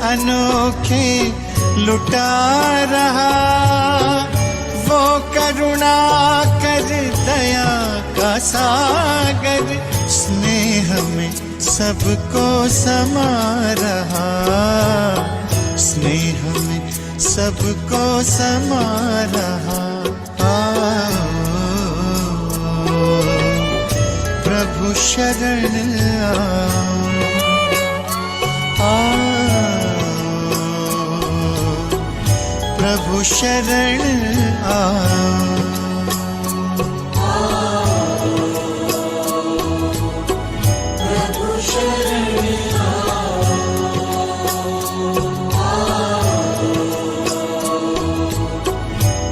अनोखे लुटा रहा, वो करुणा कर दया का सागर स्नेह में सबको समा रहा, स्नेह में सबको समा रहा। प्रभु शरण प्रभु शरण प्रभु शरण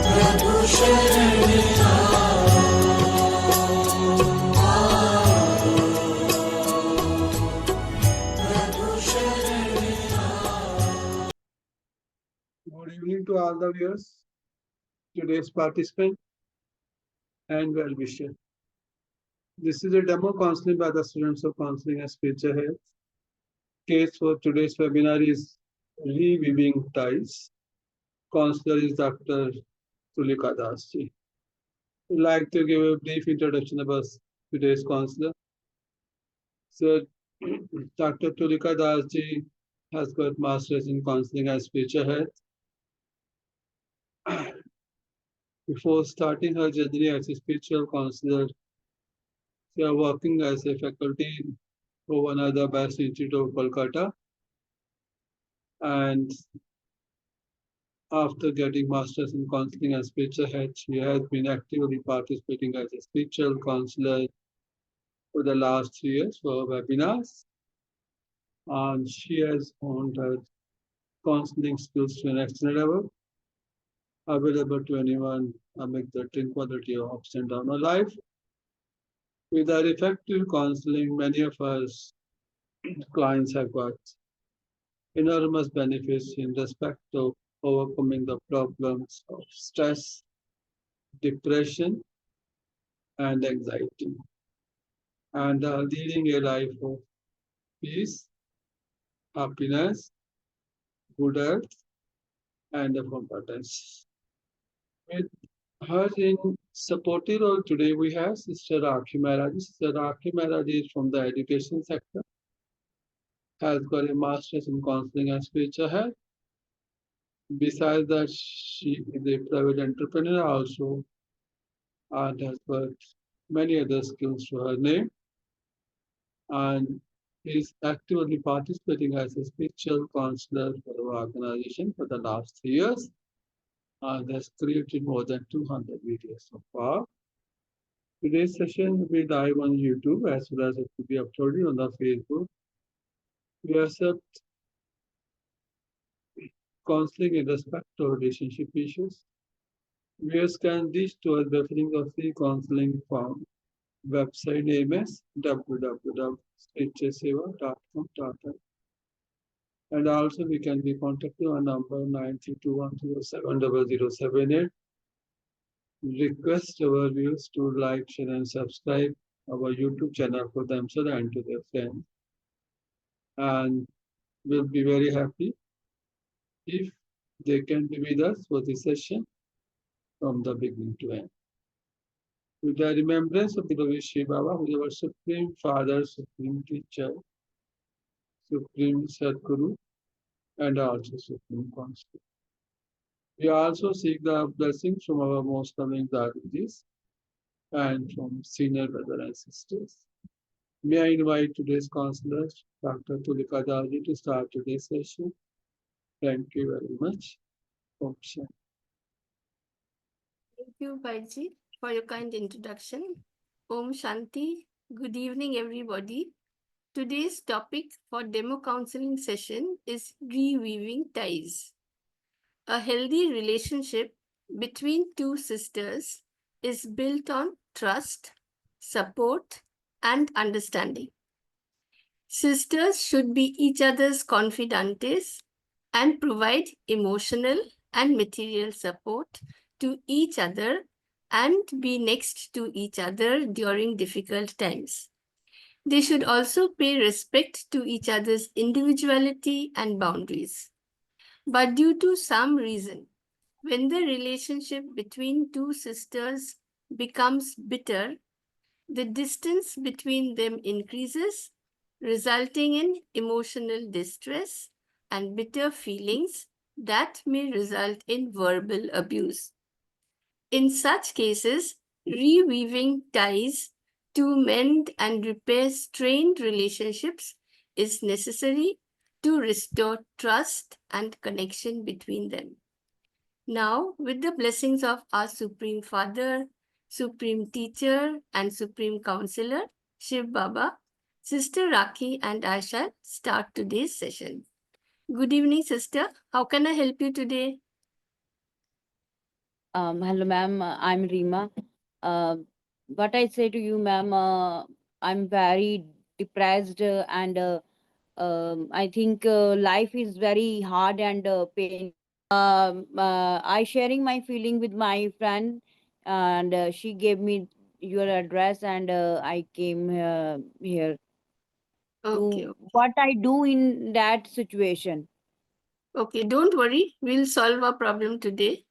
प्रभु शरण Good evening to all the viewers, today's participant and well-wisher. This is a demo counseling by the students of Counseling and Spiritual Health. Case for today's webinar is Reweaving Ties. Counselor is Dr. Tulika Das ji. I'd like to give a brief introduction about today's counselor. So, Dr. Tulika Das ji has got Masters in Counseling and Spiritual Health. Before starting her journey as a spiritual counselor, she is working as a faculty for one of the best institute of Kolkata. And after getting masters in counseling and spiritual health, she has been actively participating as a spiritual counselor for the last 3 years for webinars. And she has honed her counseling skills to an excellent level, available to anyone amid the tranquility of ups and downs of life. With our effective counseling, many of us clients have got enormous benefits in respect of overcoming the problems of stress, depression, and anxiety, and leading a life of peace, happiness, good health, and abundance. With her in supportive role today, we have Sister Rakhi Maharaj. Sister Rakhi Maharaj is from the education sector, has got a master's in counseling and spiritual health. Besides that, she is a private entrepreneur also and has got many other skills to her name. And is actively participating as a spiritual counselor for our organization for the last 3 years and has created more than 200 videos so far. Today's session will be live on YouTube as well as it will be uploaded on the Facebook. We accept counseling in respect to relationship issues. Viewers can reach to us by filling the free counseling form. Website name is www.spiritualseva.com. And also we can be contacted on number 9321070078. Request our viewers to like, share, and subscribe our YouTube channel for themselves and to their friends. And we'll be very happy if they can be with us for this session from the beginning to end. With the remembrance of the Shiva Baba, who is our Supreme Father, Supreme Teacher, Supreme Sadguru, and also Supreme Constable. We also seek the blessings from our most loving Dadis and from senior brothers and sisters. May I invite today's counselor, Dr. Tulika Daji, to start today's session. Thank you very much. Thank you, Bhaiji, for your kind introduction. Om Shanti. Good evening, everybody. Today's topic for demo counseling session is reweaving ties. A healthy relationship between two sisters is built on trust, support, and understanding. Sisters should be each other's confidantes and provide emotional and material support to each other and be next to each other during difficult times. They should also pay respect to each other's individuality and boundaries. But due to some reason, when the relationship between two sisters becomes bitter, the distance between them increases, resulting in emotional distress and bitter feelings that may result in verbal abuse. In such cases, reweaving ties to mend and repair strained relationships is necessary to restore trust and connection between them. Now, with the blessings of our Supreme Father, Supreme Teacher, and Supreme Counselor, Shiv Baba, Sister Rakhi and I shall start today's session. Good evening, Sister. How can I help you today? Hello, ma'am. I'm Rima. Uh, what I say to you, ma'am, I'm very depressed and I think life is very hard and pain. I sharing my feeling with my friend, and she gave me your address, and I came here Okay, to what I do in that situation. okay. Don't worry. We'll solve our problem today.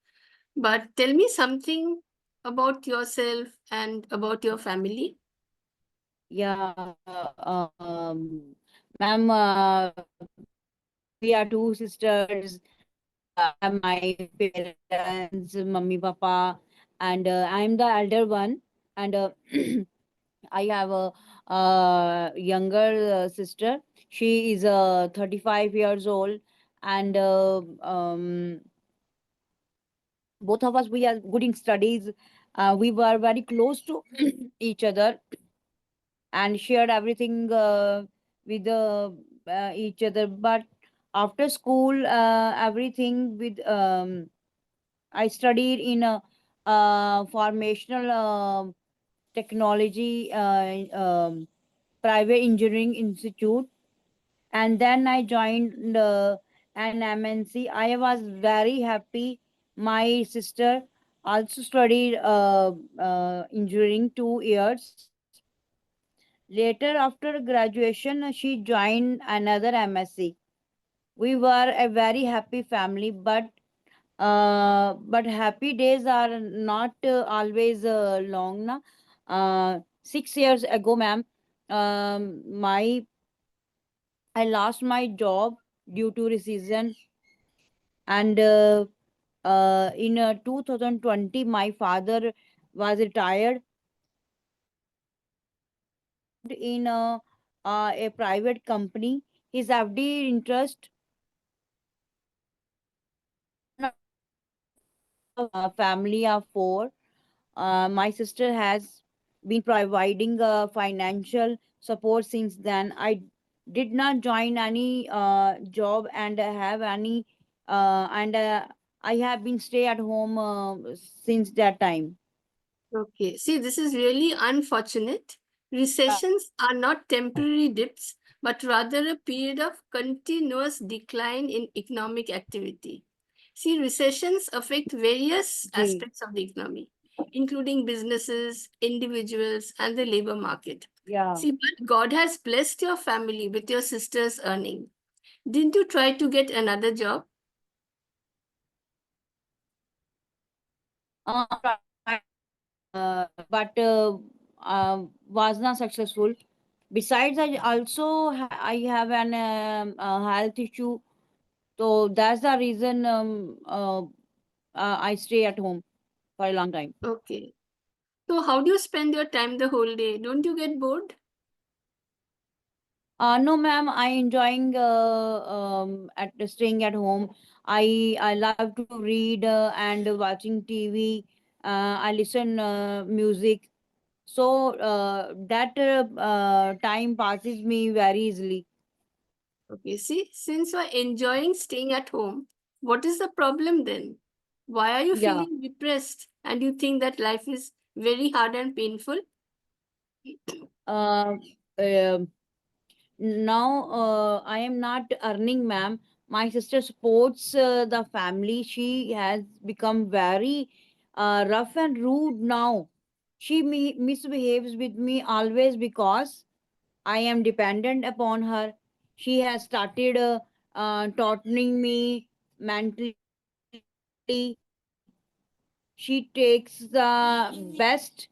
But tell me something about yourself and about your family. Yeah, ma'am, we are two sisters. I have my parents, mummy, papa, and I'm the elder one. And I have a younger sister. She is 35 years old, and both of us we are good in studies. We were very close to each other and shared everything with each other. But after school, everything with I studied in a formational technology private engineering institute, and then I joined an MNC. I was very happy. My sister also studied engineering 2 years. Later, after graduation, she joined another MSc. We were a very happy family, but happy days are not always long. Na? 6 years ago, ma'am, my I lost my job due to recession, and in 2020, my father was retired in a private company. His FD interest family of four. My sister has been providing financial support since then. I did not join any job and have any and I have been stay at home since that time. Okay, see, this is really unfortunate. Recessions are not temporary dips, but rather a period of continuous decline in economic activity. See, recessions affect various Ji, aspects of the economy, including businesses, individuals, and the labor market. yeah. See, but God has blessed your family with your sister's earning. Didn't you try to get another job? Right, but was not successful. Besides, I have an health issue, so that's the reason I stay at home for a long time. Okay. So, how do you spend your time the whole day? Don't you get bored? No, ma'am, I enjoying at staying at home. I love to read and watching TV. I listen music, so that time passes me very easily. Okay, see, since you're enjoying staying at home, what is the problem then? Why are you Yeah. feeling depressed and you think that life is very hard and painful? Uh, um Now I am not earning, ma'am. My sister supports the family. She has become very rough and rude now. She misbehaves with me always because I am dependent upon her. She has started torturing me mentally. She takes the best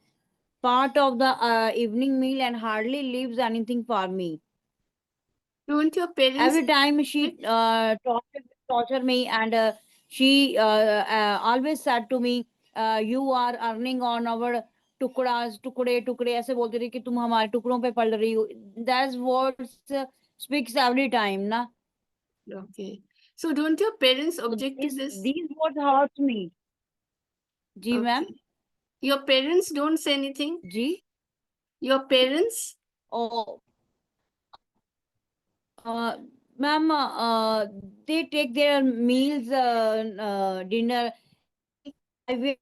part of the evening meal and hardly leaves anything for me. Don't your parents Every time she torture me, and she always said to me, you are earning on our टुकड़ास टुकड़े टुकड़े ऐसे बोलती रही कि तुम हमारे टुकड़ों पे पल रही हो. That's what speaks every time na. okay. So don't your parents So object to this? these words hurts me. जी ma'am. Okay. Your parents don't say anything? जी. Your parents? Oh, uh, ma'am, they take their meals, dinner. I wait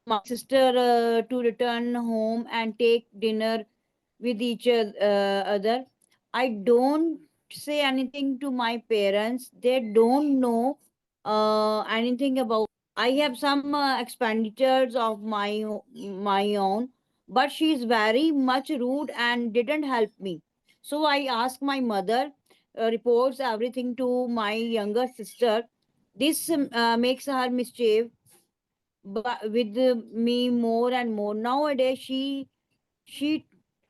my sister to return home and take dinner with each other. I don't say anything to my parents. They don't know anything about. I have some expenditures of my own, but she's very much rude and didn't help me. So I asked my mother, reports everything to my younger sister. This makes her mischief but with me more and more. Nowadays, she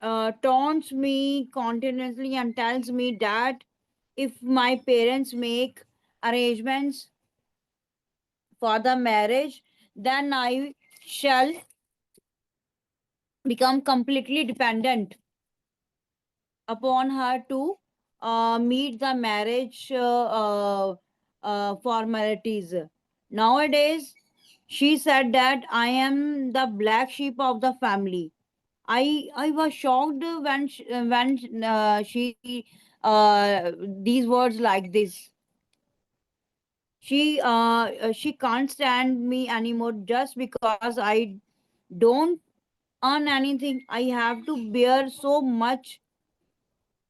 taunts me continuously and tells me that if my parents make arrangements for the marriage, then I shall become completely dependent upon her to meet the marriage formalities. Nowadays, she said that I am the black sheep of the family. I was shocked when she these words like this. She can't stand me anymore just because I don't earn anything. I have to bear so much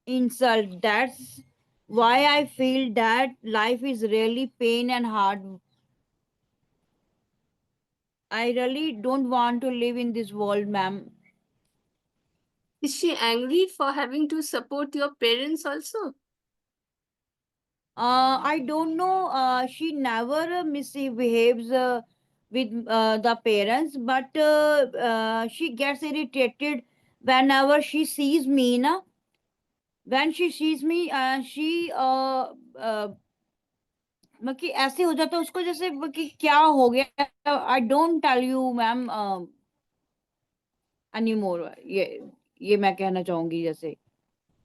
insult. That's why I feel that life is really pain and hard. I really don't want to live in this world, ma'am. Is she angry for having to support your parents also? I don't know. She never misbehaves with the parents, but she gets irritated whenever she sees me. Na? When she sees me, मतलब कि ऐसे हो जाता है उसको जैसे कि क्या हो गया. I don't tell you ma'am anymore. ये मैं कहना चाहूंगी जैसे.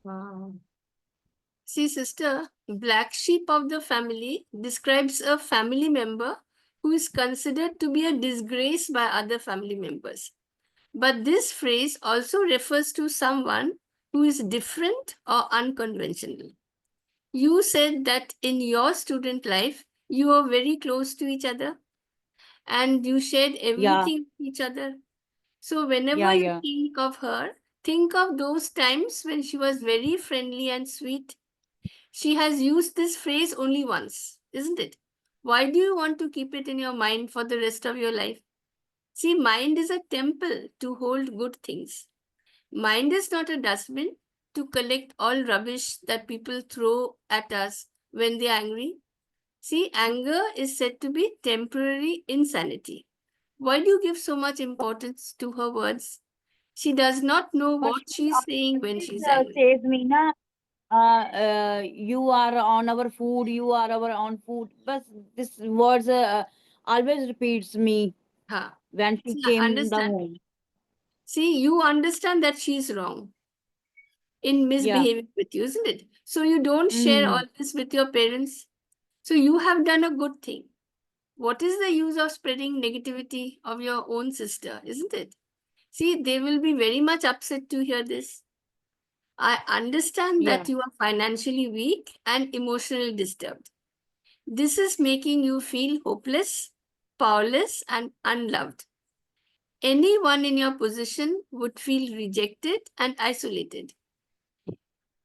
Wow. See, sister, black sheep of the family describes a family member who is considered to be a disgrace by other family members. But this phrase also refers to someone who is different or unconventional. You said that in your student life, you were very close to each other and you shared Yeah, everything with each other. So, whenever yeah, you yeah. think of her, think of those times when she was very friendly and sweet. She has used this phrase only once, isn't it? Why do you want to keep it in your mind for the rest of your life? See, mind is a temple to hold good things. Mind is not a dustbin to collect all rubbish that people throw at us when they're angry. See, anger is said to be temporary insanity. Why do you give so much importance to her words? She does not know But what she she's saying when always she's angry. says me na, you are on our food, you are our on food. But this words always repeats me Ha. when she See, I came the understand. home. See, you understand that she's wrong in Yeah. misbehaving with you, isn't it? So you don't share all Mm, this with your parents. So you have done a good thing. What is the use of spreading negativity of your own sister, isn't it? See, they will be very much upset to hear this. I understand yeah. that you are financially weak and emotionally disturbed. This is making you feel hopeless, powerless, and unloved. Anyone in your position would feel rejected and isolated.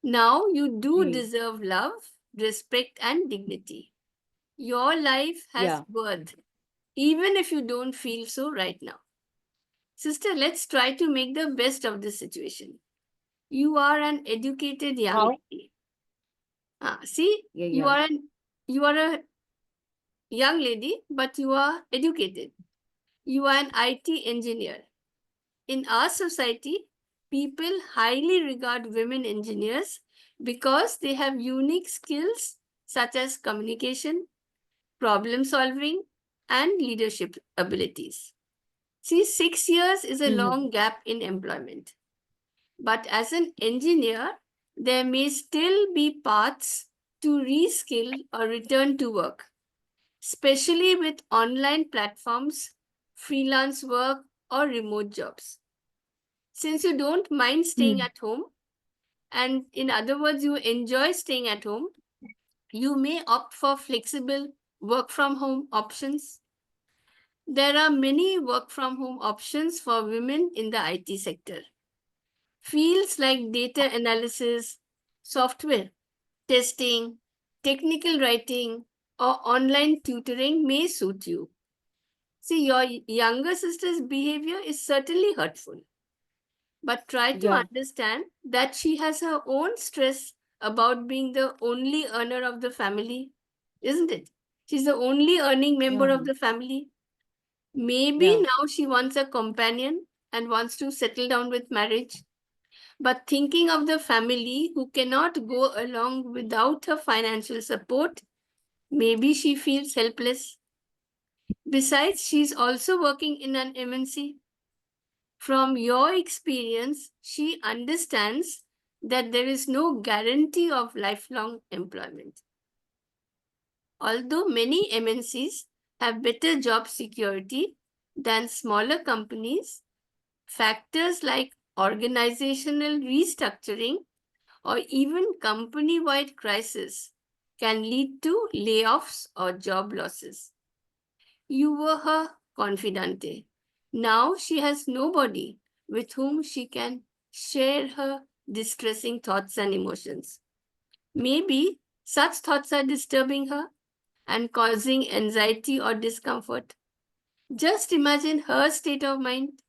Now you do Gee. deserve love, respect, and dignity. Your life has Yeah. worth, even if you don't feel so right now. Sister, let's try to make the best of this situation. You are an educated young How? lady. See, Yeah, you yeah. are a young lady, but you are educated. You are an IT engineer. In our society, people highly regard women engineers because they have unique skills such as communication, problem solving, and leadership abilities. See, 6 years is a Mhm. long gap in employment. But as an engineer, there may still be paths to reskill or return to work, especially with online platforms, freelance work, or remote jobs. Since you don't mind staying Mm. at home, and in other words, you enjoy staying at home, you may opt for flexible work from home options. There are many work from home options for women in the IT sector. Fields like data analysis, software testing, technical writing, or online tutoring may suit you. See, your younger sister's behavior is certainly hurtful, but try to Yeah, understand that she has her own stress about being the only earner of the family, isn't it? She's the only earning member yeah, of the family. Maybe yeah, now she wants a companion and wants to settle down with marriage. But thinking of the family who cannot go along without her financial support, maybe she feels helpless. Besides, she's also working in an MNC. From your experience, she understands that there is no guarantee of lifelong employment. Although many MNCs have better job security than smaller companies, factors like organizational restructuring or even company wide crisis can lead to layoffs or job losses. You were her confidante. Now she has nobody with whom she can share her distressing thoughts and emotions. Maybe such thoughts are disturbing her and causing anxiety or discomfort. Just imagine her state of mind.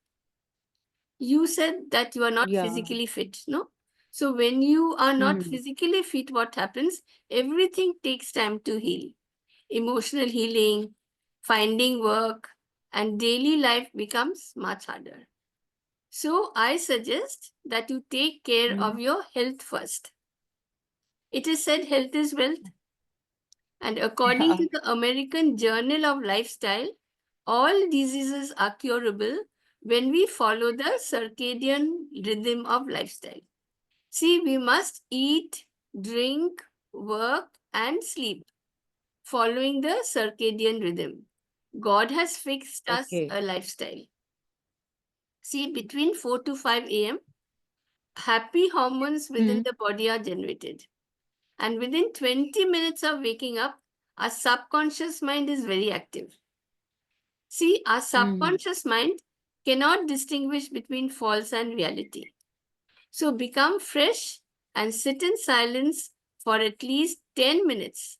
You said that you are not yeah. physically fit, no? So when you are not Mhm. physically fit, what happens? Everything takes time to heal. Emotional healing, finding work, and daily life becomes much harder. So I suggest that you take care of your health first. It is said health is wealth, and according Yeah. to the American Journal of Lifestyle, all diseases are curable when we follow the circadian rhythm of lifestyle. See, we must eat, drink, work, and sleep following the circadian rhythm. God has fixed us Okay. a lifestyle. See, between 4 to 5 a.m., happy hormones within Mm. the body are generated. And within 20 minutes of waking up, our subconscious mind is very active. See, our Mhm. subconscious mind cannot distinguish between false and reality. So become fresh and sit in silence for at least 10 minutes.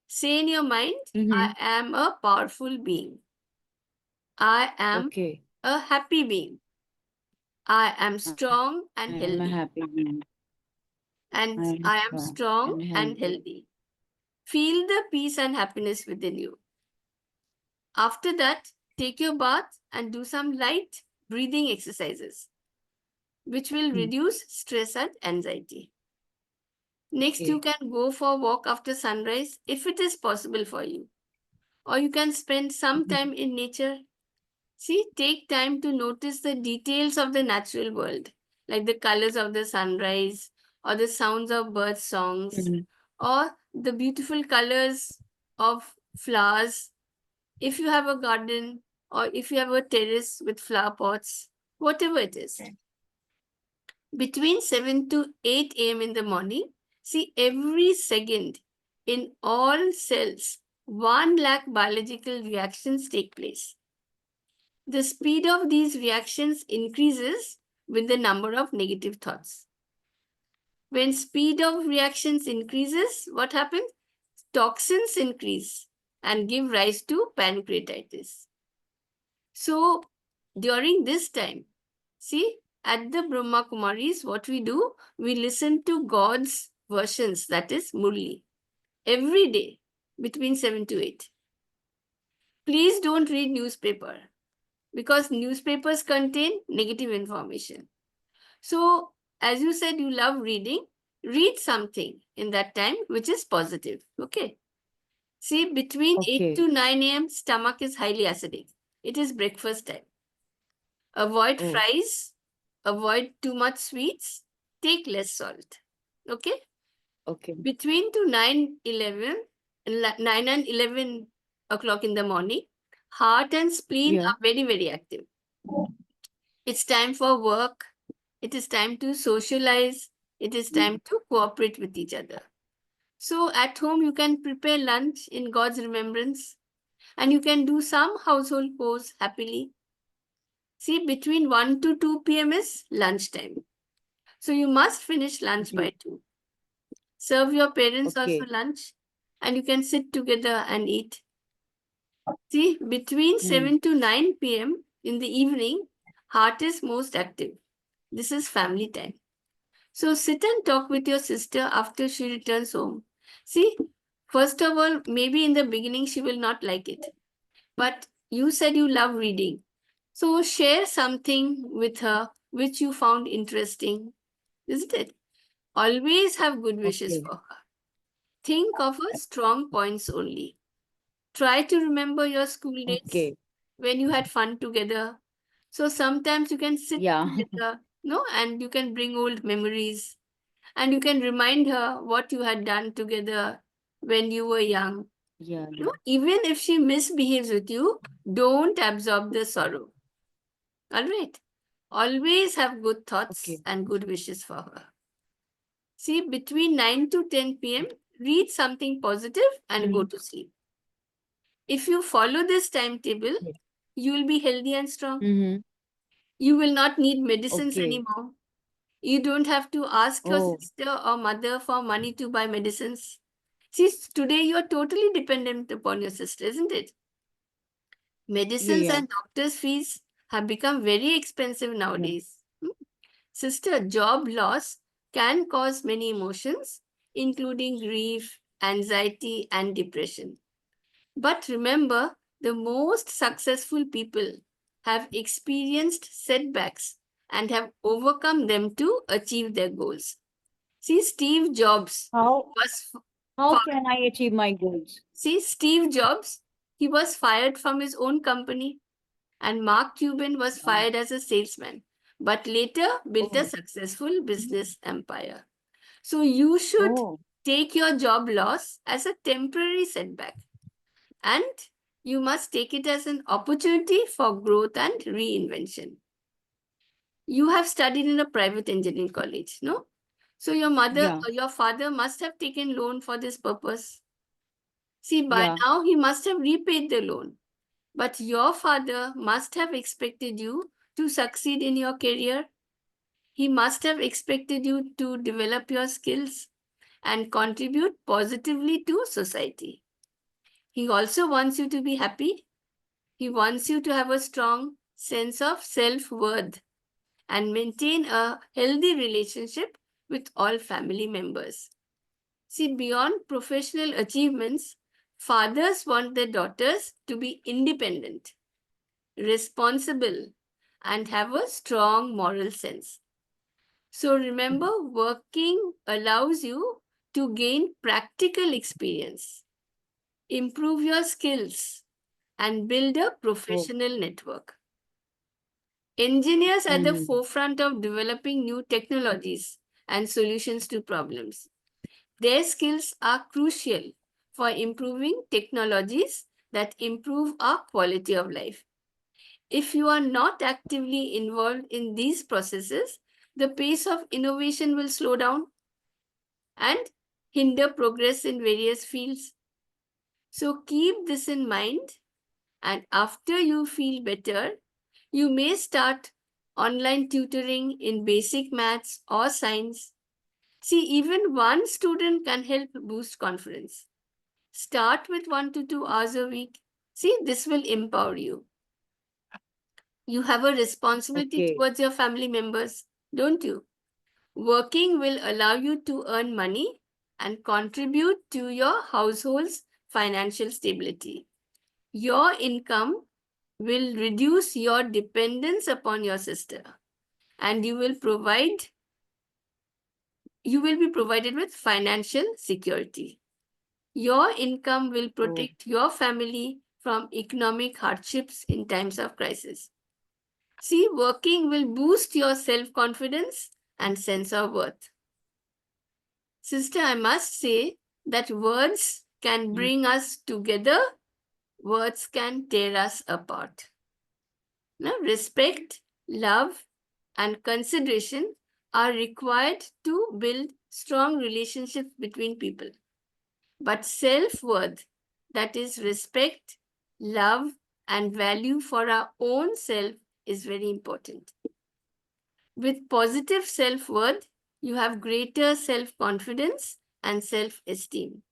Say in your mind, I Mhm. am a powerful being. I am Okay. a happy being. I am I strong I and am a healthy. happy being. And I am I am strong strong and and healthy. healthy. Feel the peace and happiness within you. After that, take your bath and do some light breathing exercises, which will Mm. reduce stress and anxiety. Next, you Okay. can go for a walk after sunrise if it is possible for you. Or you can spend some Mhm. time in nature. See, take time to notice the details of the natural world, like the colors of the sunrise, or the sounds of bird songs, Mhm. or the beautiful colors of flowers. If you have a garden, or if you have a terrace with flower pots, whatever it is. Between 7 to 8 a.m. in the morning, see every second in all cells, 1 lakh biological reactions take place. The speed of these reactions increases with the number of negative thoughts. When speed of reactions increases, what happens? Toxins increase and give rise to pancreatitis. So during this time, see, at the Brahma Kumaris, what we do, we listen to God's versions, that is Murli, every day between 7 to 8. Please don't read newspaper because newspapers contain negative information. So, as you said, you love reading, read something in that time which is positive. Okay. See, between 8 Okay. to 9 a.m., stomach is highly acidic. It is breakfast time. Avoid Oh, fries, avoid too much sweets, take less salt. Okay. okay. Between to 9 and 11 o'clock in the morning, heart and spleen Yeah. are very, very active. It's time for work. It is time to socialize. It is time to cooperate with each other. So at home, you can prepare lunch in God's remembrance and you can do some household chores happily. See, between 1 to 2 p.m. is lunchtime. So you must finish lunch by 2. Serve your parents also Okay. lunch and you can sit together and eat. See, between Hmm. 7 to 9 p.m. in the evening, heart is most active. This is family time. So sit and talk with your sister after she returns home. See, first of all, maybe in the beginning she will not like it. But you said you love reading. So share something with her which you found interesting, isn't it? Always have good wishes Okay. for her. Think of her strong points only. Try to remember your school days Okay. when you had fun together. So sometimes you can sit Yeah. together, no, and you can bring old memories and you can remind her what you had done together when you were young. Yeah. No, even if she misbehaves with you, don't absorb the sorrow. All right. Always have good thoughts Okay. and good wishes for her. See, between 9 to 10 p.m., read something positive and go Mhm. to sleep. If you follow this timetable, Yes. you will be healthy and strong. Mm-hmm. You will not need medicines Okay. anymore. You don't have to ask your Oh, sister or mother for money to buy medicines. See, today you are totally dependent upon your sister, isn't it? yeah, Medicines yeah. and doctors' fees have become very expensive Yeah. nowadays. Sister, job loss can cause many emotions, including grief, anxiety, and depression. But remember, the most successful people have experienced setbacks and have overcome them to achieve their goals. See, Steve Jobs How was how fi- can I achieve my goals? he was fired from his own company, and Mark Cuban was Oh, fired as a salesman, but later built a oh, successful business empire. So you should oh. take your job loss as a temporary setback and you must take it as an opportunity for growth and reinvention. You have studied in a private engineering college, no? So your mother Yeah, or your father must have taken loan for this purpose. See, by yeah. now he must have repaid the loan. But your father must have expected you to succeed in your career. He must have expected you to develop your skills and contribute positively to society. He also wants you to be happy. He wants you to have a strong sense of self-worth and maintain a healthy relationship with all family members. See, beyond professional achievements, fathers want their daughters to be independent, responsible, and have a strong moral sense. So remember, working allows you to gain practical experience, improve your skills, and build a Oh, professional network. Engineers are at the mm-hmm. forefront of developing new technologies and solutions to problems. Their skills are crucial for improving technologies that improve our quality of life. If you are not actively involved in these processes, the pace of innovation will slow down and hinder progress in various fields. So keep this in mind, and after you feel better, you may start online tutoring in basic maths or science. See, even one student can help boost confidence. Start with 1 to 2 hours a week. See, this will empower you. You have a responsibility Okay. towards your family members, don't you? Working will allow you to earn money and contribute to your household's financial stability. Your income will reduce your dependence upon your sister, and you will be provided with financial security. Your income will Oh, protect your family from economic hardships in times of crisis. See, working will boost your self-confidence and sense of worth. Sister, I must say that words can bring us together, words can tear us apart. Now, respect, love, and consideration are required to build strong relationships between people. But self-worth, that is respect, love, and value for our own self, is very important. With positive self-worth, you have greater self-confidence and self-esteem.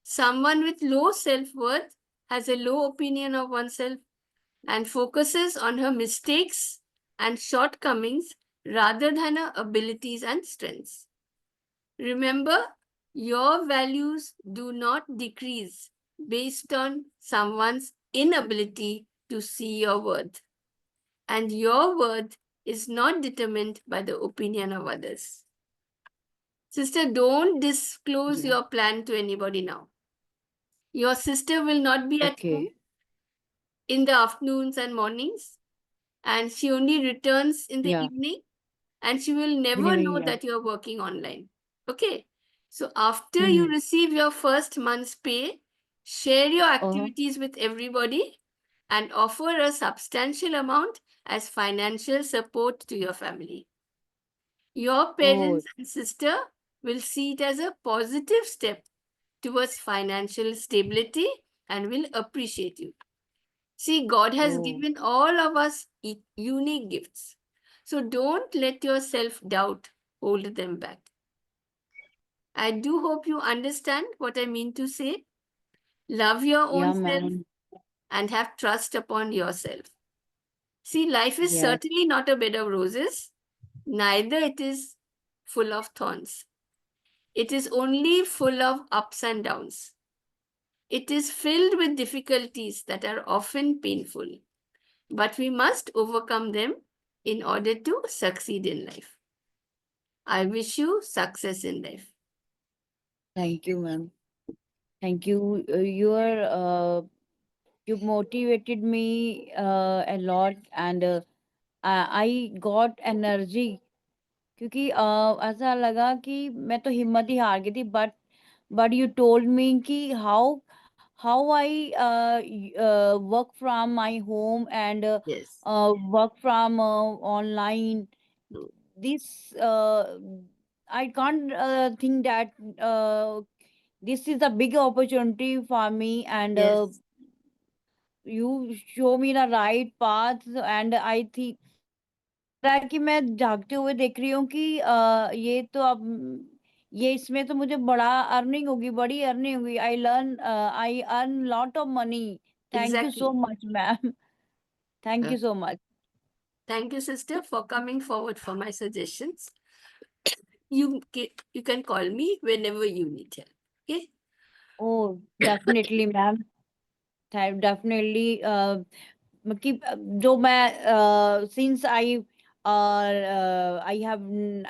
Someone with low self-worth has a low opinion of oneself and focuses on her mistakes and shortcomings rather than her abilities and strengths. Remember, your values do not decrease based on someone's inability to see your worth, and your worth is not determined by the opinion of others. Sister, don't disclose yeah. your plan to anybody now. Your sister will not be at home Okay. in the afternoons and mornings, and she only returns in the Yeah. evening, and she will never Yeah. know Yeah. that you're working online. Okay. So after you Hmm. receive your first month's pay, share your Uh-huh. activities with everybody and offer a substantial amount as financial support to your family. Your Oh, parents and sister will see it as a positive step towards financial stability and will appreciate you. See, God has oh, given all of us unique gifts. So don't let your self doubt hold them back. I do hope you understand what I mean to say. Love your yeah, own self man. and have trust upon yourself. See, life is Yes. certainly not a bed of roses, neither it is full of thorns. It is only full of ups and downs. It is filled with difficulties that are often painful, but we must overcome them in order to succeed in life. I wish you success in life. Thank you, ma'am. Thank you. You motivated me a lot, and I got energy क्योंकि ऐसा लगा कि मैं तो हिम्मत ही हार गई थी, but you told me कि how I work from my home and Yes. work from online. This I can't think that this is a big opportunity for me, and Yes. you show me the right path, and I think ऐसा लग रहा है कि मैं झाँकते हुए देख रही हूँ कि ये तो अब ये इसमें तो मुझे बड़ी अर्निंग होगी। I earn lot of money. Thank you so Exactly. Much ma'am. Thank Uh, you so much. Thank you, sister, for coming forward for my suggestions. You can call me whenever you need help. Okay. Oh! Definitely ma'am, थ definitely कि जो मैं since I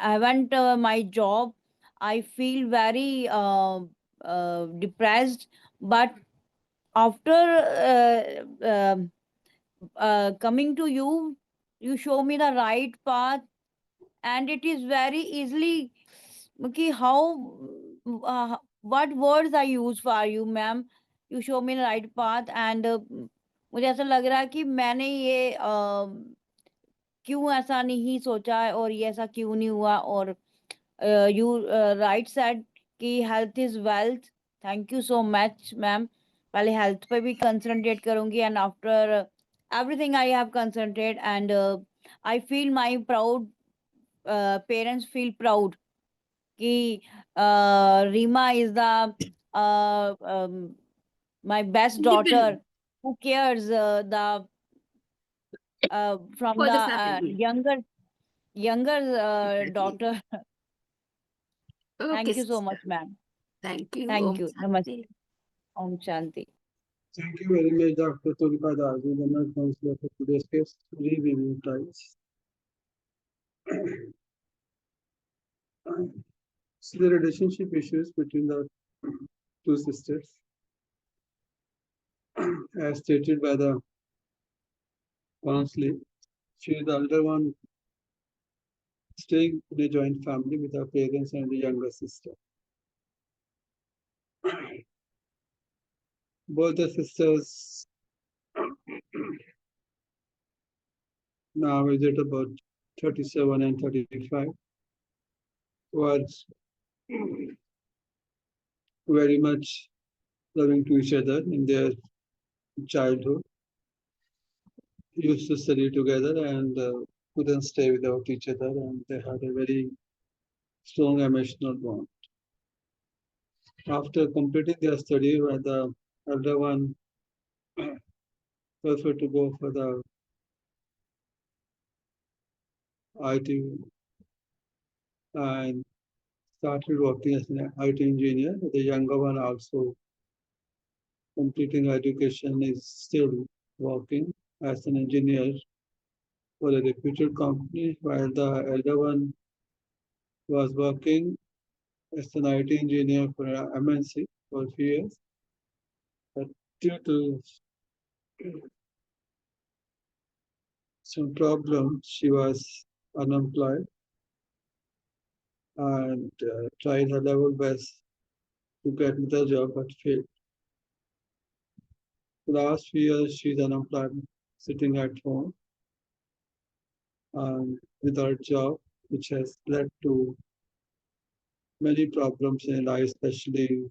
haven't my job, I feel very depressed, but after coming to you, you show me the right path, and it is very easily कि how what words I use for you, ma'am. You show me the right path, and मुझे ऐसा लग रहा है कि मैंने ये क्यों ऐसा नहीं सोचा है और ये ऐसा क्यों नहीं हुआ, और यू राइट सेड कि health is wealth. Thank you so much ma'am. पहले हेल्थ पे भी कंसंट्रेट करूंगी, and after everything I have concentrate, and I feel my proud, parents feel proud कि Reema is the my best daughter Independent. who cares the from For the the family. younger daughter. Okay, Thank you so sister. much, ma'am. Thank you. Thank Om you. Shanti. Namaste. Om Shanti. Thank you very much, Dr. Tulika Darji, the nurse counselor for today's case. Reweaving trials. So the relationship issues between the two sisters, as stated by the counselor, she is the elder one, staying in a joint family with her parents and the younger sister. Both the sisters now is at about 37 and 35 was very much loving to each other in their childhood. Used to study together and couldn't stay without each other, and they had a very strong emotional bond. After completing their study, where the elder one preferred to go for the IT and started working as an IT engineer. The younger one also completing education is still working as an engineer for a reputed company, while the elder one was working as an IT engineer for an MNC for a few years. But due to some problems, she was unemployed and tried her level best to get the job, but failed. The last few years, she's unemployed, sitting at home and without job, which has led to many problems in life, especially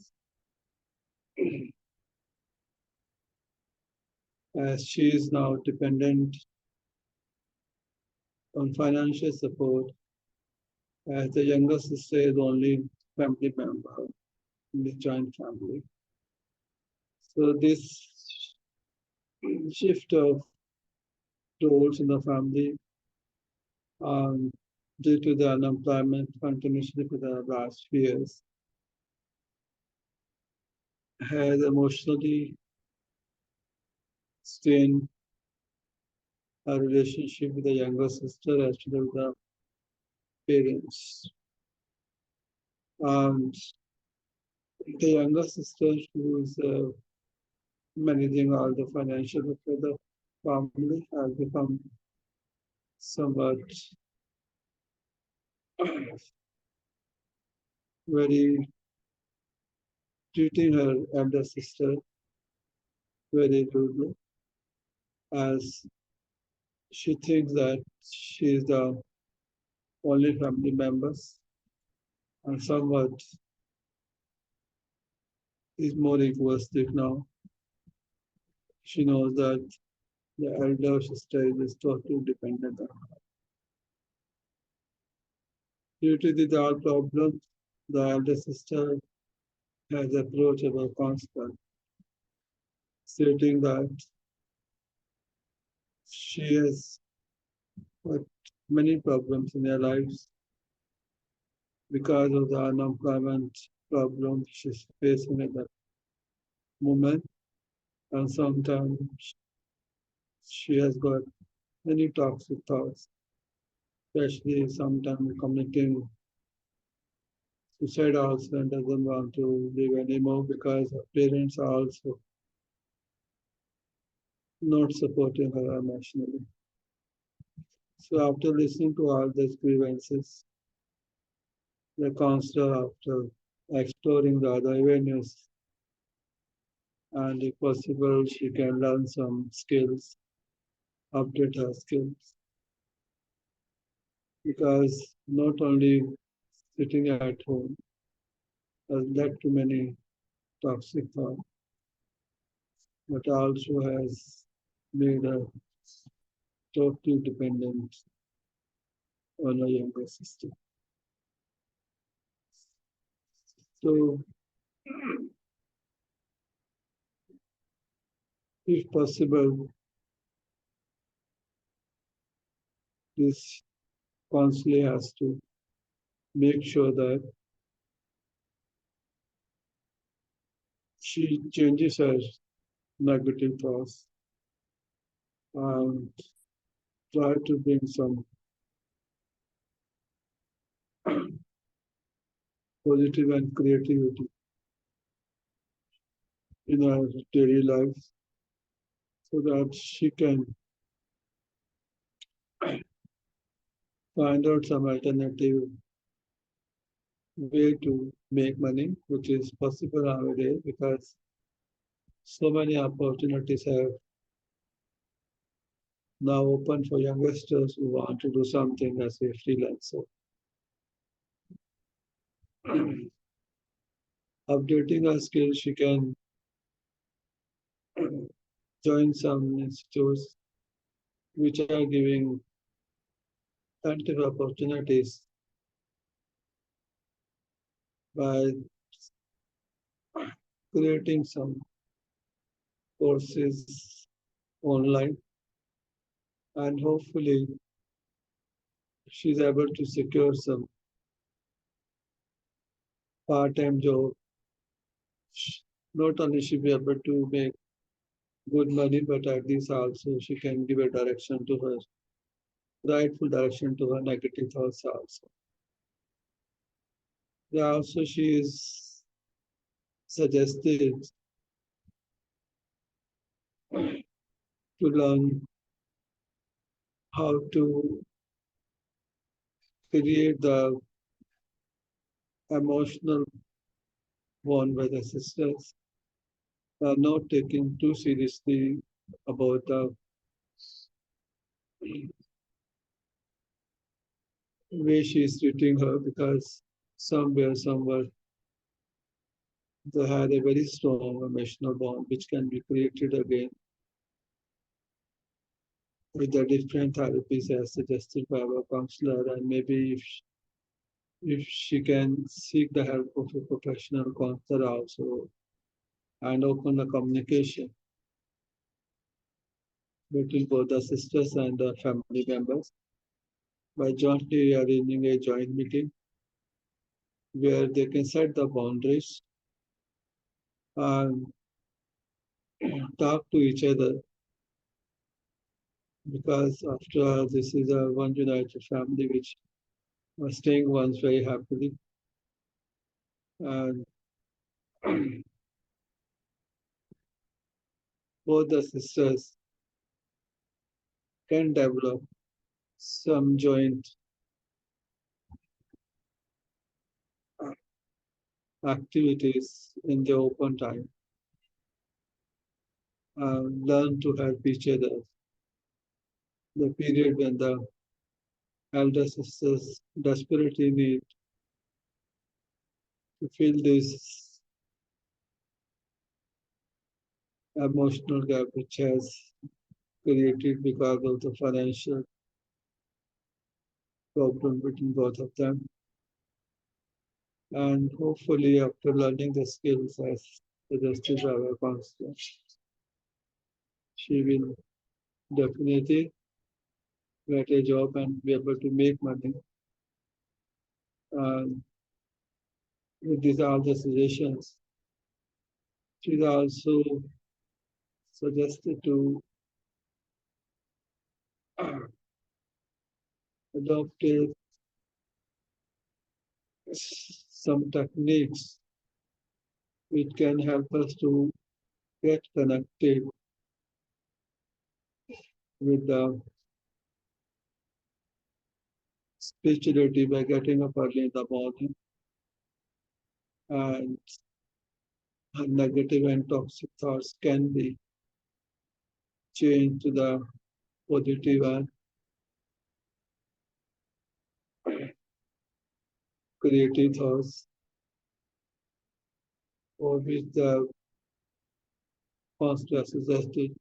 as she is now dependent on financial support, as the younger sister is only family member in the joint family. So this shift of roles in the family, due to the unemployment continuously for the last few years, has emotionally strained her relationship with the younger sister as well as the parents. The younger sister, who is managing all the financial for the family, has become somewhat very treating her elder sister very rudely, as she thinks that she is the only family members and somewhat is more egoistic now. She knows that the elder sister is totally dependent on her. Due to these all problems, the elder sister has approached our counselor, stating that she has got many problems in her lives because of the unemployment problem she's facing at that moment. And sometimes she has got many toxic thoughts, especially sometimes committing suicide also and doesn't want to live anymore because her parents are also not supporting her emotionally. So after listening to all these grievances, the counselor, after exploring the other avenues, and if possible, she can learn some skills, update her skills. Because not only sitting at home has led to many toxic thoughts, but also has made her totally dependent on her younger sister. So, if possible, this counselor has to make sure that she changes her negative thoughts and try to bring some positive and creativity in her daily life so that she can find out some alternative way to make money, which is possible nowadays because so many opportunities have now open for youngsters who want to do something as a freelancer. Updating her skills, she can join some institutes which are giving plenty of opportunities by creating some courses online, and hopefully she's able to secure some part-time job. Not only she be able to make good money, but at least also she can give a direction to her, rightful direction to her negative thoughts also. Yeah, also she is suggested to learn how to create the emotional bond with the sisters, not taking too seriously about the way she is treating her because somewhere, they had a very strong emotional bond which can be created again with the different therapies as suggested by our counselor, and maybe if she can seek the help of a professional counselor also and open the communication between both the sisters and the family members by jointly arranging a joint meeting where they can set the boundaries and talk to each other because after all, this is a one united family which was staying once very happily. And both the sisters can develop some joint activities in their open time and learn to help each other. The period when the elder sisters desperately need to fill this emotional gap which has created because of the financial problem between both of them. And hopefully, after learning the skills as suggested by our counselor, she will definitely get a job and be able to make money. And with these are the suggestions. She's also suggested to adopt some techniques which can help us to get connected with the spirituality by getting up early in the morning and negative and toxic thoughts can be changed to the positive and creative thoughts, for which the master suggested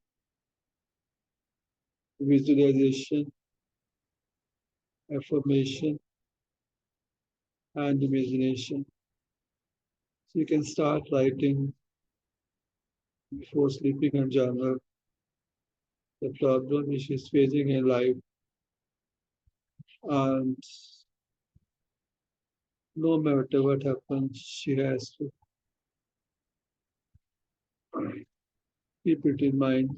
visualization, affirmation, and imagination. So you can start writing before sleeping and journal the problem which is facing in life And no matter what happens, she has to keep it in mind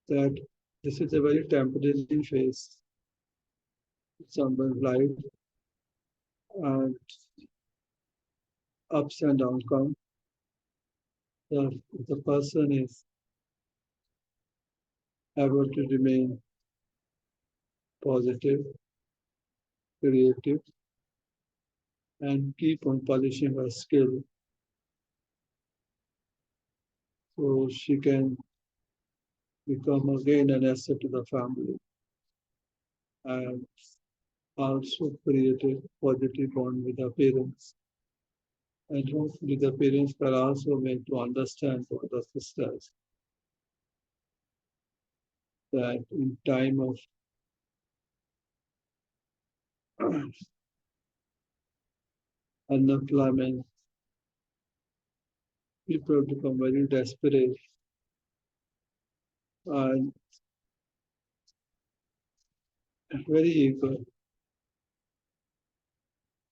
that this is a very temporary phase in someone's life, and ups and downs come. If the person is able to remain positive, creative, and keep on polishing her skill, so she can become again an asset to the family and also create a positive bond with the parents. And hopefully the parents can also make to understand for the sisters that in time of unemployment, people become very desperate and very eager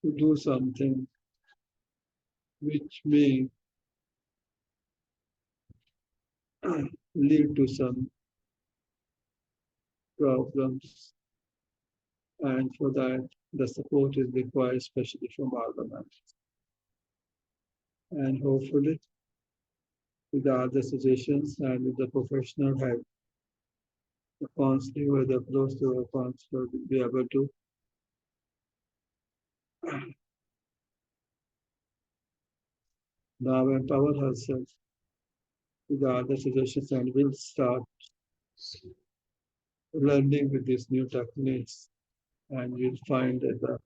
to do something which may lead to some problems. And for that, the support is required, especially from our government. And hopefully, with the other suggestions and with the professional help, the counseling or the approach to a counselor will be able to now empower herself with the other suggestions and will start learning with these new techniques. And you'll find that the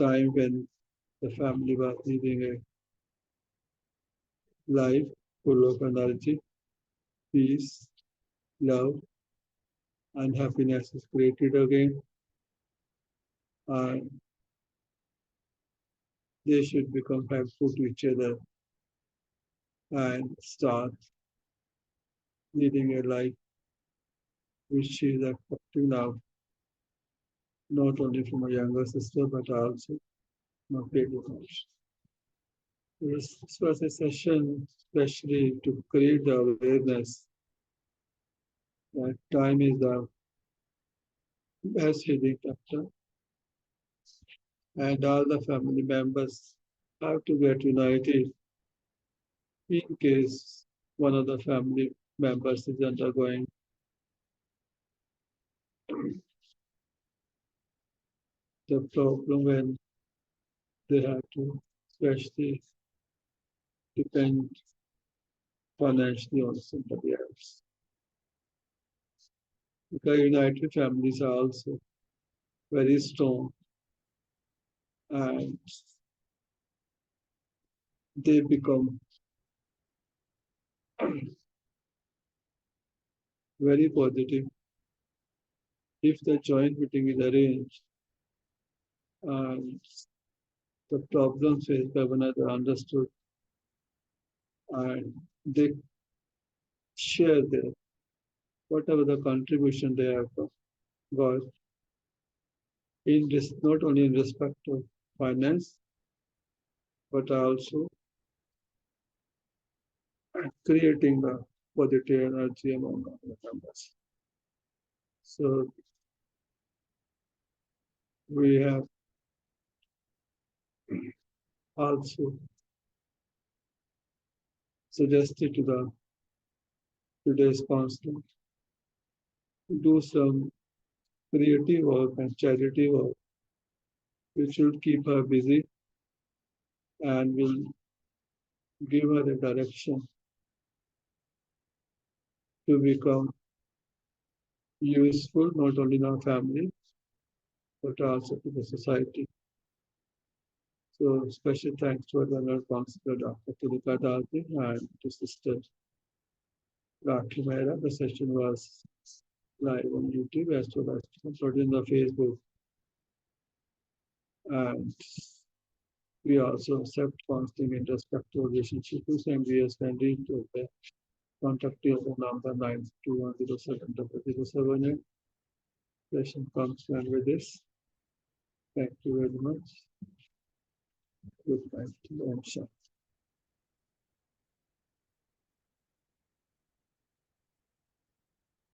time when the family was living a life full of energy, peace, love, and happiness is created again. And they should become helpful to each other and start leading a life which she is expecting now, not only from a younger sister, but also from a parent. This was a session especially to create the awareness that time is the best healing factor, and all the family members have to get united in case one of the family members is undergoing the problem when they have to especially depend financially on somebody else. Because united families are also very strong and they become very positive if the joint meeting is arranged and the problems faced by one another are understood and they share their whatever the contribution they have got in this not only in respect of finance but also creating the positive energy among the members. So we have also suggested to the today's counselor to do some creative work and charity work which will keep her busy and will give her a direction to become useful not only in our family but also to the society. So special thanks to our general counselor Dr. Tulika Dalti and to Sister Dr. Mehra. The session was live on YouTube as well as uploaded in the Facebook. And we also accept counseling in respect to relationship and we can read to Contact telephone number 921070078. Session comes to end with this. Thank you very much. Good night. Om Shanti.